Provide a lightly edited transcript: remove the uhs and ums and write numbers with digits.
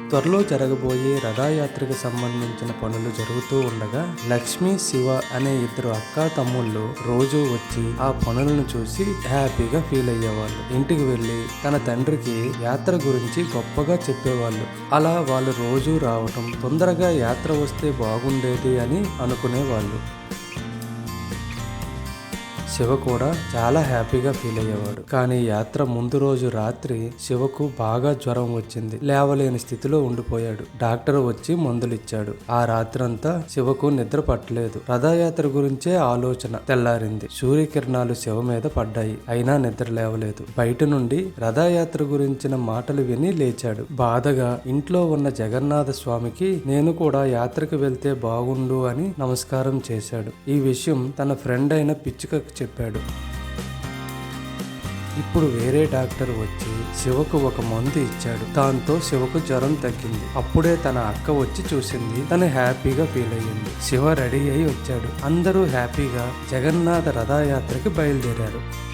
త్వరలో జరగబోయే రథయాత్రకు సంబంధించిన పనులు జరుగుతూ ఉండగా లక్ష్మి, శివ అనే ఇద్దరు అక్కా తమ్ముళ్ళు రోజు వచ్చి ఆ పనులను చూసి హ్యాపీగా ఫీల్ అయ్యేవాళ్ళు. ఇంటికి వెళ్ళి తన తండ్రికి యాత్ర గురించి గొప్పగా చెప్పేవాళ్ళు. అలా వాళ్ళు రోజు రావటం, తొందరగా యాత్ర వస్తే బాగుండేది అని అనుకునేవాళ్ళు. శివ కూడా చాలా హ్యాపీగా ఫీల్ అయ్యేవాడు. కానీ యాత్ర ముందు రోజు రాత్రి శివకు బాగా జ్వరం వచ్చింది. లేవలేని స్థితిలో ఉండిపోయాడు. డాక్టర్ వచ్చి మందులు ఇచ్చాడు. ఆ రాత్రంతా శివకు నిద్ర పట్టలేదు. రథయాత్ర గురించే ఆలోచన. తెల్లారింది. సూర్యకిరణాలు శివ మీద పడ్డాయి. అయినా నిద్ర లేవలేదు. బయట నుండి రథయాత్ర గురించిన మాటలు విని లేచాడు. బాధగా ఇంట్లో ఉన్న జగన్నాథ స్వామికి నేను కూడా యాత్రకు వెళ్తే బాగుండు అని నమస్కారం చేశాడు. ఈ విషయం తన ఫ్రెండ్ అయిన పిచ్చుకకు చెప్పాడు. ఇప్పుడు వేరే డాక్టర్ వచ్చి శివకు ఒక మందు ఇచ్చాడు. దాంతో శివకు జ్వరం తగ్గింది. అప్పుడే తన అక్క వచ్చి చూసింది. తను హ్యాపీగా ఫీల్ అయ్యింది. శివ రెడీ అయి వచ్చాడు. అందరూ హ్యాపీగా జగన్నాథ రథయాత్రకి బయలుదేరారు.